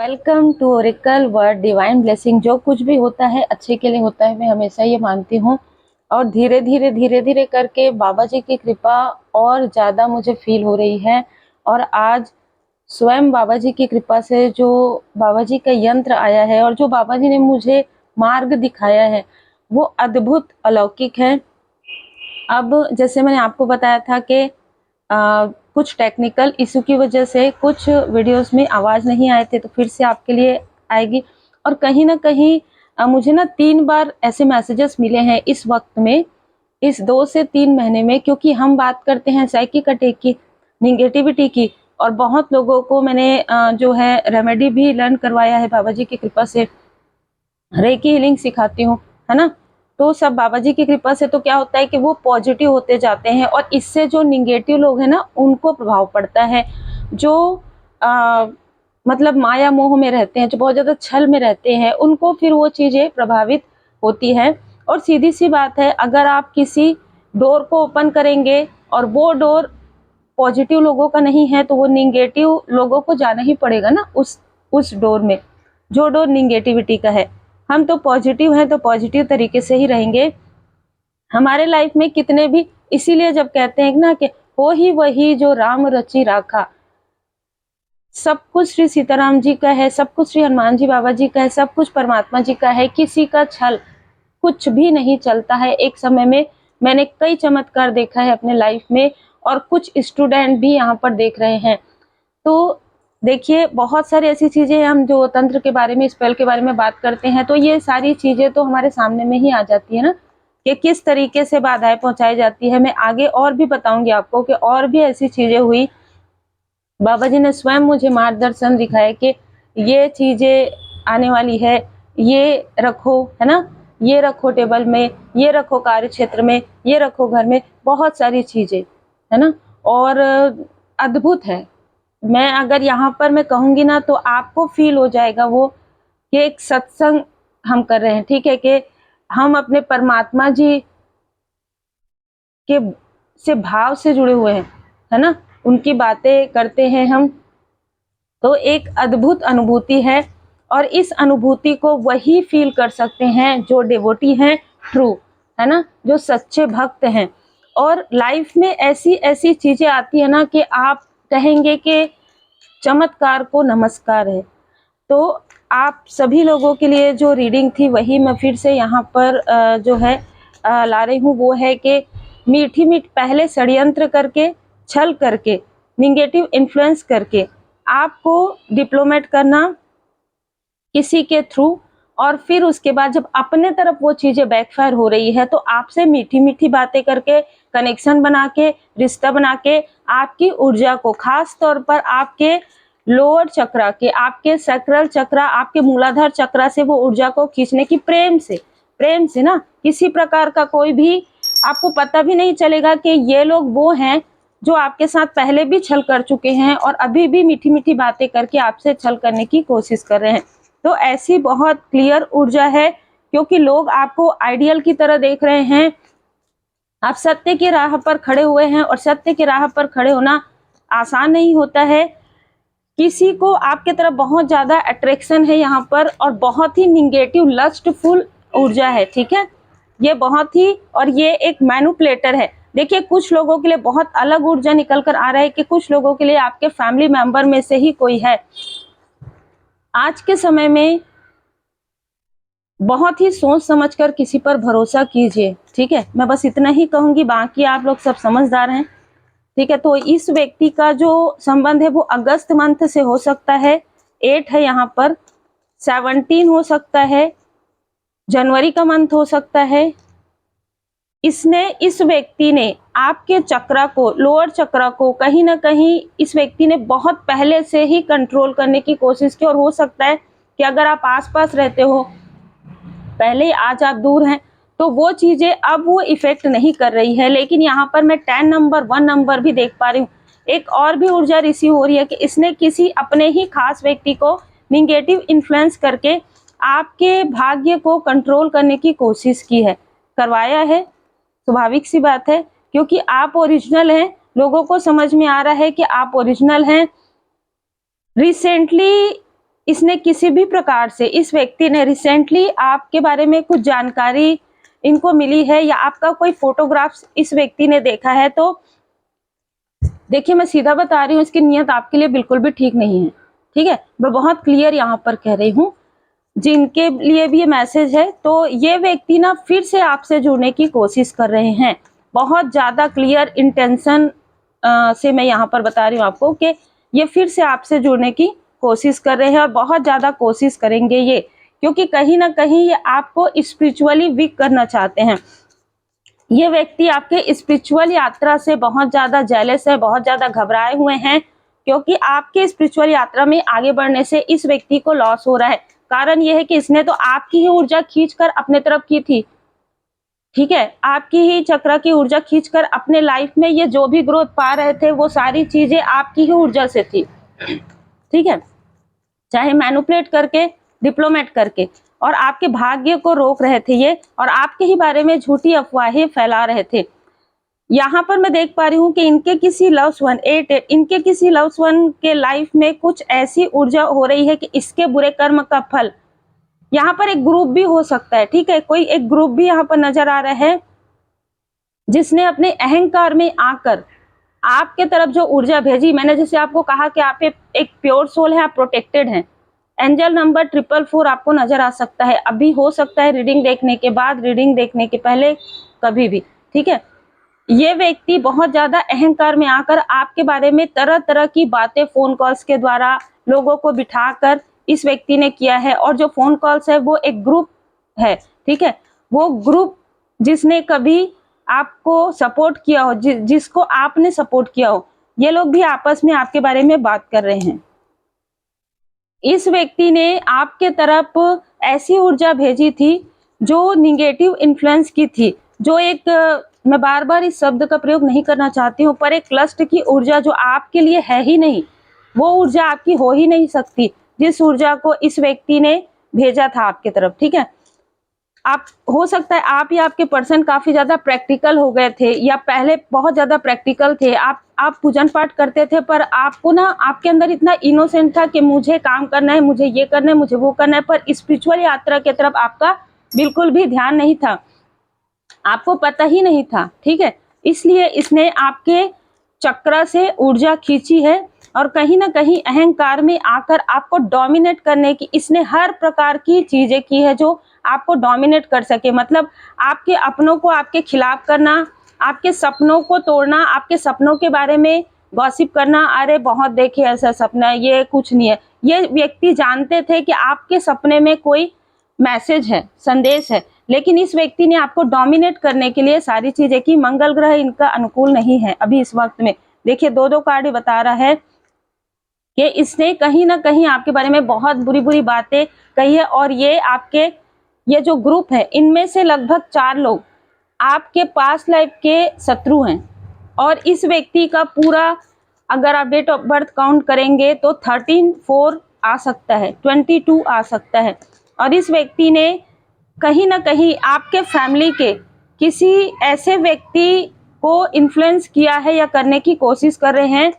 Welcome to Oracle word divine blessing. जो कुछ भी होता है अच्छे के लिए होता है, मैं हमेशा ये मानती हूँ। और धीरे धीरे करके बाबा जी की कृपा और ज़्यादा मुझे फील हो रही है। और आज स्वयं बाबा जी की कृपा से जो बाबा जी का यंत्र आया है और जो बाबा जी ने मुझे मार्ग दिखाया है वो अद्भुत अलौकिक है। अब जैसे मैंने आपको बताया था कि कुछ टेक्निकल इशू की वजह से कुछ वीडियोस में आवाज़ नहीं आए थे, तो फिर से आपके लिए आएगी। और कहीं ना कहीं मुझे ना 3 बार ऐसे मैसेजेस मिले हैं इस वक्त में, इस 2 से 3 महीने में, क्योंकि हम बात करते हैं साइकिक अटैक की, निगेटिविटी की। और बहुत लोगों को मैंने जो है रेमेडी भी लर्न करवाया है बाबा जी की कृपा से। रेकी हीलिंग सिखाती हूँ, है ना। तो सब बाबा जी की कृपा से। तो क्या होता है कि वो पॉजिटिव होते जाते हैं और इससे जो निगेटिव लोग हैं ना उनको प्रभाव पड़ता है। जो मतलब माया मोह में रहते हैं, जो बहुत ज़्यादा छल में रहते हैं, उनको फिर वो चीज़ें प्रभावित होती हैं। और सीधी सी बात है, अगर आप किसी डोर को ओपन करेंगे और वो डोर पॉजिटिव लोगों का नहीं है तो वो निगेटिव लोगों को जाना ही पड़ेगा ना उस डोर में, जो डोर निगेटिविटी का है। हम तो पॉजिटिव हैं तो पॉजिटिव तरीके से ही रहेंगे। हमारे लाइफ में कितने भी, इसीलिए जब कहते हैं ना कि हो ही वही जो राम रचि राखा, सब कुछ श्री सीताराम जी का है, सब कुछ श्री हनुमान जी बाबा जी का है, सब कुछ परमात्मा जी का है। किसी का छल कुछ भी नहीं चलता है। एक समय में मैंने कई चमत्कार देखा है अपने लाइफ में और कुछ स्टूडेंट भी यहाँ पर देख रहे हैं। तो देखिए, बहुत सारी ऐसी चीज़ें, हम जो तंत्र के बारे में, स्पेल के बारे में बात करते हैं तो ये सारी चीज़ें तो हमारे सामने में ही आ जाती है ना, कि किस तरीके से बाधाएं पहुंचाई जाती है। मैं आगे और भी बताऊंगी आपको कि और भी ऐसी चीज़ें हुई। बाबा जी ने स्वयं मुझे मार्गदर्शन दिखाया कि ये चीज़ें आने वाली है, ये रखो, है ना, ये रखो टेबल में, ये रखो कार्य क्षेत्र में, ये रखो घर में, बहुत सारी चीज़ें, है ना। और अद्भुत है। मैं अगर यहाँ पर मैं कहूँगी ना तो आपको फील हो जाएगा वो, कि एक सत्संग हम कर रहे हैं, ठीक है, कि हम अपने परमात्मा जी के से भाव से जुड़े हुए हैं, है ना, उनकी बातें करते हैं हम। तो एक अद्भुत अनुभूति है। और इस अनुभूति को वही फील कर सकते हैं जो डिवोटी हैं, ट्रू, है ना, जो सच्चे भक्त हैं। और लाइफ में ऐसी ऐसी चीजें आती है ना कि आप कहेंगे कि चमत्कार को नमस्कार है। तो आप सभी लोगों के लिए जो रीडिंग थी वही मैं फिर से यहाँ पर जो है ला रही हूँ। वो है कि मीठी मीठ पहले षड्यंत्र करके, छल करके, निगेटिव इन्फ्लुएंस करके आपको डिप्लोमेट करना किसी के थ्रू, और फिर उसके बाद जब अपने तरफ वो चीजें बैकफायर हो रही है तो आपसे मीठी मीठी बातें करके, कनेक्शन बना के, रिश्ता बना के आपकी ऊर्जा को, खास तौर पर आपके लोअर चक्रा के, आपके सैक्रल चक्रा, आपके मूलाधार चक्रा से वो ऊर्जा को खींचने की, प्रेम से ना, किसी प्रकार का कोई भी आपको पता भी नहीं चलेगा कि ये लोग वो हैं जो आपके साथ पहले भी छल कर चुके हैं और अभी भी मीठी मीठी बातें करके आपसे छल करने की कोशिश कर रहे हैं। तो ऐसी बहुत क्लियर ऊर्जा है, क्योंकि लोग आपको आइडियल की तरह देख रहे हैं। आप सत्य की राह पर खड़े हुए हैं और सत्य की राह पर खड़े होना आसान नहीं होता है। किसी को आपके तरफ बहुत ज्यादा अट्रैक्शन है यहाँ पर, और बहुत ही निगेटिव लस्टफुल ऊर्जा है, ठीक है, ये बहुत ही, और ये एक मैनिपुलेटर है। देखिए, कुछ लोगों के लिए बहुत अलग ऊर्जा निकल कर आ रहा है कि कुछ लोगों के लिए आपके फैमिली मेंबर में से ही कोई है। आज के समय में बहुत ही सोच समझकर किसी पर भरोसा कीजिए, ठीक है, मैं बस इतना ही कहूंगी, बाकी आप लोग सब समझदार हैं, ठीक है। तो इस व्यक्ति का जो संबंध है वो अगस्त मंथ से हो सकता है, 8 है यहाँ पर, 17 हो सकता है, जनवरी का मंथ हो सकता है। इस व्यक्ति ने आपके चक्रा को, लोअर चक्रा को कहीं ना कहीं इस व्यक्ति ने बहुत पहले से ही कंट्रोल करने की कोशिश की। और हो सकता है कि अगर आप आसपास रहते हो पहले, आज आप दूर हैं, तो वो चीजें अब वो इफेक्ट नहीं कर रही है। लेकिन यहाँ पर मैं 10 नंबर, 1 नंबर भी देख पा रही हूँ। एक और भी ऊर्जा रिसीव हो रही है कि इसने किसी अपने ही खास व्यक्ति को निगेटिव इन्फ्लुएंस करके आपके भाग्य को कंट्रोल करने की कोशिश की है, करवाया है। स्वाभाविक सी बात है, क्योंकि आप ओरिजिनल हैं, लोगों को समझ में आ रहा है कि आप ओरिजिनल हैं। रिसेंटली इसने किसी भी प्रकार से, इस व्यक्ति ने रिसेंटली आपके बारे में कुछ जानकारी इनको मिली है या आपका कोई फोटोग्राफ्स इस व्यक्ति ने देखा है, तो देखिए मैं सीधा बता रही हूँ, इसकी नीयत आपके लिए बिल्कुल भी ठीक नहीं है। ठीक है, मैं बहुत क्लियर यहाँ पर कह रही हूँ, जिनके लिए भी ये मैसेज है, तो ये व्यक्ति ना फिर से आपसे जुड़ने की कोशिश कर रहे हैं। बहुत ज्यादा क्लियर इंटेंशन से मैं यहाँ पर बता रही हूँ आपको कि ये फिर से आपसे जुड़ने की कोशिश कर रहे हैं और बहुत ज्यादा कोशिश करेंगे ये, क्योंकि कहीं ना कहीं ये आपको स्पिरिचुअली वीक करना चाहते हैं। ये व्यक्ति आपके स्पिरिचुअल यात्रा से बहुत ज्यादा जेलस है, बहुत ज्यादा घबराए हुए हैं, क्योंकि आपके स्पिरिचुअल यात्रा में आगे बढ़ने से इस व्यक्ति को लॉस हो रहा है। कारण यह है कि इसने तो आपकी ही ऊर्जा खींचकर अपने तरफ की थी। ठीक है, आपकी ही चक्र की ऊर्जा खींचकर अपने लाइफ में ये जो भी ग्रोथ पा रहे थे वो सारी चीजें आपकी ही ऊर्जा से थी। ठीक है, चाहे मैनिपुलेट करके, डिप्लोमेट करके, और आपके भाग्य को रोक रहे थे ये, और आपके ही बारे में झूठी अफवाहें फैला रहे थे। यहाँ पर मैं देख पा रही हूँ कि इनके किसी लव्स वन इनके किसी लव्स वन के लाइफ में कुछ ऐसी ऊर्जा हो रही है कि इसके बुरे कर्म का फल, यहाँ पर एक ग्रुप भी हो सकता है। ठीक है, कोई एक ग्रुप भी यहाँ पर नजर आ रहा है जिसने अपने अहंकार में आकर आपके तरफ जो ऊर्जा भेजी। मैंने जैसे आपको कहा कि आप एक प्योर सोल है, आप प्रोटेक्टेड हैं। एंजल नंबर 444 आपको नजर आ सकता है, अभी हो सकता है रीडिंग देखने के बाद, रीडिंग देखने के पहले, कभी भी। ठीक है, ये व्यक्ति बहुत ज्यादा अहंकार में आकर आपके बारे में तरह तरह की बातें फोन कॉल्स के द्वारा लोगों को बिठाकर इस व्यक्ति ने किया है। और जो फोन कॉल्स है वो एक ग्रुप है। ठीक है, वो ग्रुप जिसने कभी आपको सपोर्ट किया हो, जिसको आपने सपोर्ट किया हो, ये लोग भी आपस में आपके बारे में बात कर रहे हैं। इस व्यक्ति ने आपके तरफ ऐसी ऊर्जा भेजी थी जो निगेटिव इन्फ्लुएंस की थी, जो एक, मैं बार बार इस शब्द का प्रयोग नहीं करना चाहती हूँ, पर एक लस्ट की ऊर्जा जो आपके लिए है ही नहीं, वो ऊर्जा आपकी हो ही नहीं सकती, जिस ऊर्जा को इस व्यक्ति ने भेजा था आपके तरफ। ठीक है, आप, हो सकता है आप या आपके पर्सन काफी ज्यादा प्रैक्टिकल हो गए थे, या पहले बहुत ज्यादा प्रैक्टिकल थे। आप पूजन पाठ करते थे, पर आपको ना, आपके अंदर इतना इनोसेंट था कि मुझे काम करना है, मुझे ये करना है, मुझे वो करना है, पर स्पिरिचुअल यात्रा की तरफ आपका बिल्कुल भी ध्यान नहीं था, आपको पता ही नहीं था। ठीक है, इसलिए इसने आपके चक्र से ऊर्जा खींची है, और कहीं ना कहीं अहंकार में आकर आपको डोमिनेट करने की इसने हर प्रकार की चीजें की है जो आपको डोमिनेट कर सके। मतलब आपके अपनों को आपके खिलाफ करना, आपके सपनों को तोड़ना, आपके सपनों के बारे में गॉसिप करना, अरे बहुत देखे ऐसा सपना है, ये कुछ नहीं है। ये व्यक्ति जानते थे कि आपके सपने में कोई मैसेज है, संदेश है, लेकिन इस व्यक्ति ने आपको डोमिनेट करने के लिए सारी चीजें की। मंगल ग्रह इनका अनुकूल नहीं है अभी इस वक्त में। देखिए, दो कार्ड बता रहा है कि इसने कहीं ना कहीं आपके बारे में बहुत बुरी बुरी बातें कही है, और ये जो ग्रुप है, इनमें से लगभग 4 लोग आपके पास्ट लाइफ के शत्रु हैं। और इस व्यक्ति का पूरा, अगर आप डेट ऑफ बर्थ काउंट करेंगे तो 13/4 आ सकता है, 22 आ सकता है। और इस व्यक्ति ने कहीं ना कहीं आपके फैमिली के किसी ऐसे व्यक्ति को इन्फ्लुएंस किया है या करने की कोशिश कर रहे हैं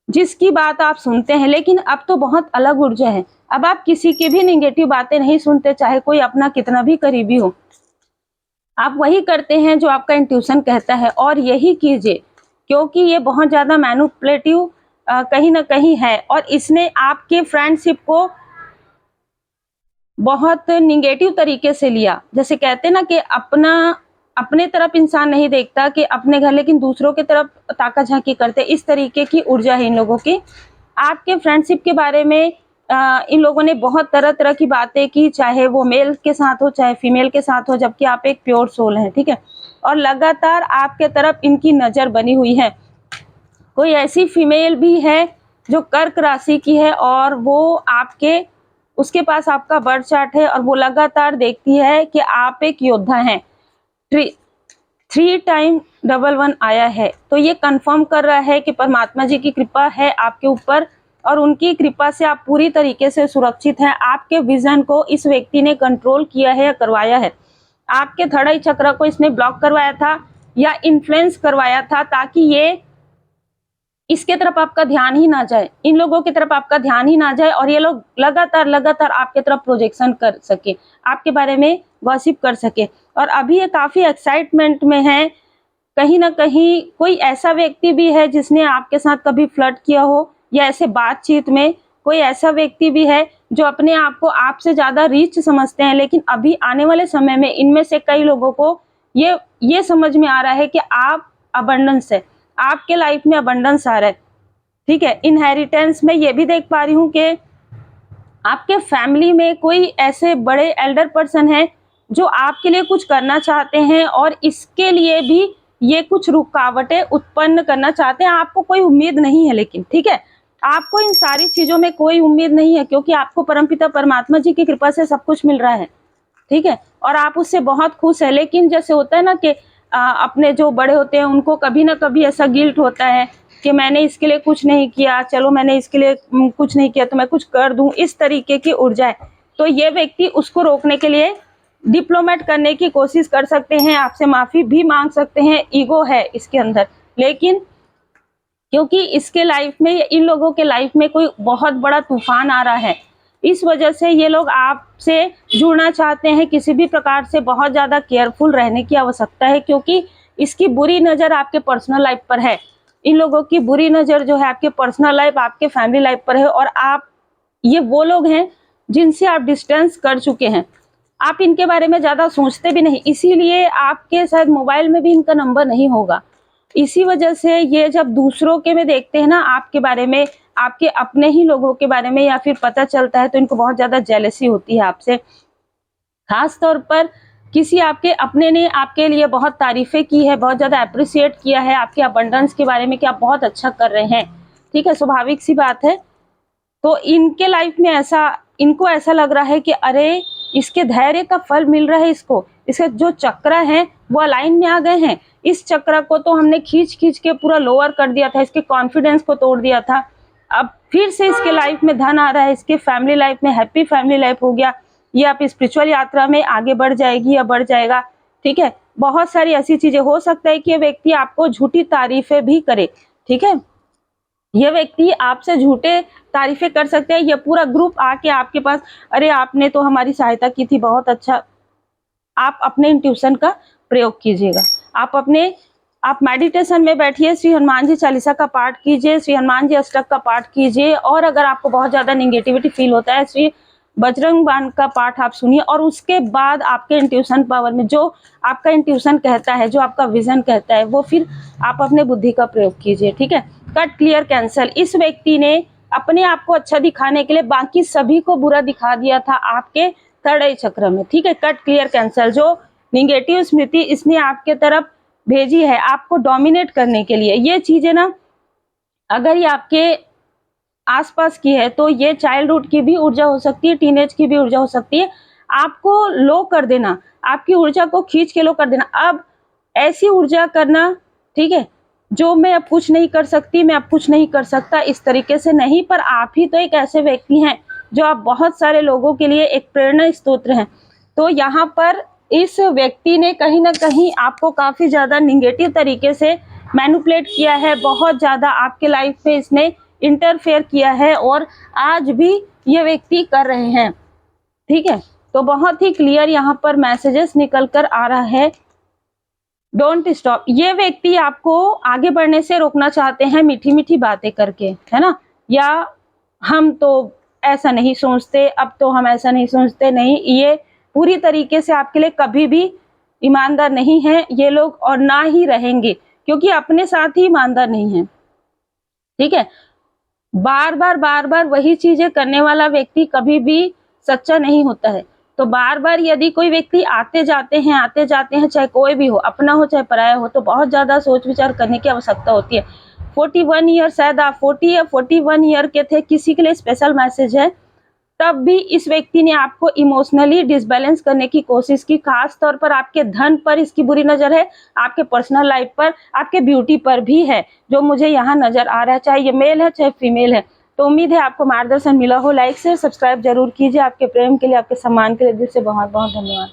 जिसकी बात आप सुनते हैं, लेकिन अब तो बहुत अलग ऊर्जा है। अब आप किसी की भी नेगेटिव बातें नहीं सुनते, चाहे कोई अपना कितना भी करीबी हो। आप वही करते हैं जो आपका इंट्यूशन कहता है, और यही कीजिए, क्योंकि ये बहुत ज्यादा मैनिपुलेटिव कहीं ना कहीं है। और इसने आपके फ्रेंडशिप को बहुत निगेटिव तरीके से लिया। जैसे कहते हैं ना कि अपने तरफ इंसान नहीं देखता कि अपने घर, लेकिन दूसरों की तरफ ताका झांकी करते। इस तरीके की ऊर्जा है इन लोगों की। आपके फ्रेंडशिप के बारे में इन लोगों ने बहुत तरह तरह की बातें की, चाहे वो मेल के साथ हो चाहे फीमेल के साथ हो, जबकि आप एक प्योर सोल हैं। ठीक है, और लगातार आपके तरफ इनकी नजर बनी हुई है। कोई ऐसी फीमेल भी है जो कर्क राशि की है, और वो उसके पास आपका बर्थ चार्ट है, और वो लगातार देखती है कि आप एक योद्धा हैं। 3 टाइम 11 आया है, तो ये कंफर्म कर रहा है कि परमात्मा जी की कृपा है आपके ऊपर, और उनकी कृपा से आप पूरी तरीके से सुरक्षित हैं। आपके विजन को इस व्यक्ति ने कंट्रोल किया है या करवाया है। आपके थर्ड आई चक्र को इसने ब्लॉक करवाया था या इन्फ्लुएंस करवाया था, ताकि ये इसके तरफ आपका ध्यान ही ना जाए, इन लोगों की तरफ आपका ध्यान ही ना जाए और ये लोग लगातार आपके तरफ प्रोजेक्शन कर सके, आपके बारे में गॉसिप कर सके। और अभी ये काफ़ी एक्साइटमेंट में है, कहीं न कहीं कोई ऐसा व्यक्ति भी है जिसने आपके साथ कभी फ्लर्ट किया हो, या ऐसे बातचीत में कोई ऐसा व्यक्ति भी है जो अपने आप को आपसे ज़्यादा रीच समझते हैं, लेकिन अभी आने वाले समय में इनमें से कई लोगों को ये समझ में आ रहा है कि आप अबंडेंस है, आपके लाइफ में अबंडेंस आ रहा है, ठीक है। इनहेरिटेंस में ये भी देख पा रही हूँ कि आपके फैमिली में कोई ऐसे बड़े एल्डर पर्सन है जो आपके लिए कुछ करना चाहते हैं और इसके लिए भी ये कुछ रुकावटें उत्पन्न करना चाहते हैं। आपको कोई उम्मीद नहीं है, लेकिन ठीक है, आपको इन सारी चीजों में कोई उम्मीद नहीं है, क्योंकि आपको परमपिता परमात्मा जी की कृपा से सब कुछ मिल रहा है, ठीक है, और आप उससे बहुत खुश है। लेकिन जैसे होता है ना कि अपने जो बड़े होते हैं उनको कभी ना कभी ऐसा गिल्ट होता है कि मैंने इसके लिए कुछ नहीं किया, चलो मैंने इसके लिए कुछ नहीं किया तो मैं कुछ कर दूं, इस तरीके की ऊर्जा है। तो ये व्यक्ति उसको रोकने के लिए डिप्लोमेट करने की कोशिश कर सकते हैं, आपसे माफी भी मांग सकते हैं, ईगो है इसके अंदर। लेकिन क्योंकि इसके लाइफ में, इन लोगों के लाइफ में कोई बहुत बड़ा तूफान आ रहा है, इस वजह से ये लोग आपसे जुड़ना चाहते हैं। किसी भी प्रकार से बहुत ज़्यादा केयरफुल रहने की आवश्यकता है, क्योंकि इसकी बुरी नज़र आपके पर्सनल लाइफ पर है। इन लोगों की बुरी नज़र जो है आपके पर्सनल लाइफ, आपके फैमिली लाइफ पर है, और आप, ये वो लोग हैं जिनसे आप डिस्टेंस कर चुके हैं, आप इनके बारे में ज़्यादा सोचते भी नहीं, इसीलिए आपके शायद मोबाइल में भी इनका नंबर नहीं होगा। इसी वजह से ये जब दूसरों के में देखते हैं ना आपके बारे में, आपके अपने ही लोगों के बारे में, या फिर पता चलता है, तो इनको बहुत ज़्यादा जेलसी होती है आपसे। खास तौर पर किसी आपके अपने ने आपके लिए बहुत तारीफ़ें की है, बहुत ज़्यादा अप्रिशिएट किया है आपके अबंडेंस के बारे में कि आप बहुत अच्छा कर रहे हैं, ठीक है, स्वाभाविक सी बात है। तो इनके लाइफ में ऐसा, इनको ऐसा लग रहा है कि अरे इसके धैर्य का फल मिल रहा है इसको, इसके जो चक्र हैं वो अलाइन में आ गए हैं। इस चक्र को तो हमने खींच के पूरा लोअर कर दिया था, इसके कॉन्फिडेंस को तोड़ दिया था। अब फिर से इसके लाइफ में धन आ रहा है, इसके फैमिली लाइफ में हैप्पी फैमिली लाइफ हो गया, ये आप स्पिरिचुअल यात्रा में आगे बढ़ जाएगी या बढ़ जाएगा, ठीक है। बहुत सारी ऐसी चीजें हो सकता है कि ये व्यक्ति आपको झूठी तारीफें भी करे, ठीक है, ये व्यक्ति आपसे झूठे तारीफें कर सकते हैं। ये पूरा ग्रुप आके आपके पास, अरे आपने तो हमारी सहायता की थी, बहुत अच्छा। आप अपने इंट्यूशन का प्रयोग कीजिएगा, आप मेडिटेशन में बैठिए, श्री हनुमान जी चालीसा का पाठ कीजिए, श्री हनुमान जी अष्टक का पाठ कीजिए, और अगर आपको बहुत ज़्यादा निगेटिविटी फील होता है, श्री बजरंग बाण का पाठ आप सुनिए, और उसके बाद आपके इंट्यूशन पावर में जो आपका इंट्यूशन कहता है, जो आपका विजन कहता है, वो फिर आप अपने बुद्धि का प्रयोग कीजिए, ठीक है। कट क्लियर कैंसल, इस व्यक्ति ने अपने आप को अच्छा दिखाने के लिए बाकी सभी को बुरा दिखा दिया था आपके थर्ड आई चक्र में, ठीक है। कट क्लियर कैंसल, जो निगेटिव स्मृति इसने आपके तरफ भेजी है आपको डोमिनेट करने के लिए, ये चीजें ना अगर ये आपके आसपास की है तो ये चाइल्डहुड की भी ऊर्जा हो सकती है, टीनेज की भी ऊर्जा हो सकती है। आपको लो कर देना, आपकी ऊर्जा को खींच के लो कर देना। अब ऐसी ऊर्जा करना, ठीक है, जो मैं अब कुछ नहीं कर सकती, मैं अब कुछ नहीं कर सकता, इस तरीके से नहीं। पर आप ही तो एक ऐसे व्यक्ति हैं जो आप बहुत सारे लोगों के लिए एक प्रेरणा स्रोत हैं। तो यहाँ पर इस व्यक्ति ने कहीं ना कहीं आपको काफ़ी ज़्यादा निगेटिव तरीके से मैनिपुलेट किया है, बहुत ज़्यादा आपके लाइफ में इसने इंटरफेयर किया है, और आज भी ये व्यक्ति कर रहे हैं, ठीक है। तो बहुत ही क्लियर यहाँ पर मैसेजेस निकल कर आ रहा है, डोंट स्टॉप। ये व्यक्ति आपको आगे बढ़ने से रोकना चाहते हैं मीठी मीठी बातें करके, है ना, या हम तो ऐसा नहीं सोचते, अब तो हम ऐसा नहीं सोचते, नहीं, ये पूरी तरीके से आपके लिए कभी भी ईमानदार नहीं है ये लोग, और ना ही रहेंगे, क्योंकि अपने साथ ही ईमानदार नहीं है, ठीक है। बार बार वही चीजें करने वाला व्यक्ति कभी भी सच्चा नहीं होता है। तो बार बार यदि कोई व्यक्ति आते जाते हैं, चाहे कोई भी हो, अपना हो चाहे पराया हो, तो बहुत ज्यादा सोच विचार करने की आवश्यकता होती है। 41 ईयर, शायद आप 40 या 41 ईयर के थे, किसी के लिए स्पेशल मैसेज है, तब भी इस व्यक्ति ने आपको इमोशनली डिसबैलेंस करने की कोशिश की। खास तौर पर आपके धन पर इसकी बुरी नजर है, आपके पर्सनल लाइफ पर, आपके ब्यूटी पर भी है, जो मुझे यहाँ नजर आ रहा है, चाहे ये मेल है चाहे फीमेल है। तो उम्मीद है आपको मार्गदर्शन मिला हो। लाइक शेयर सब्सक्राइब जरूर कीजिए। आपके प्रेम के लिए, आपके सम्मान के लिए दिल से बहुत बहुत धन्यवाद।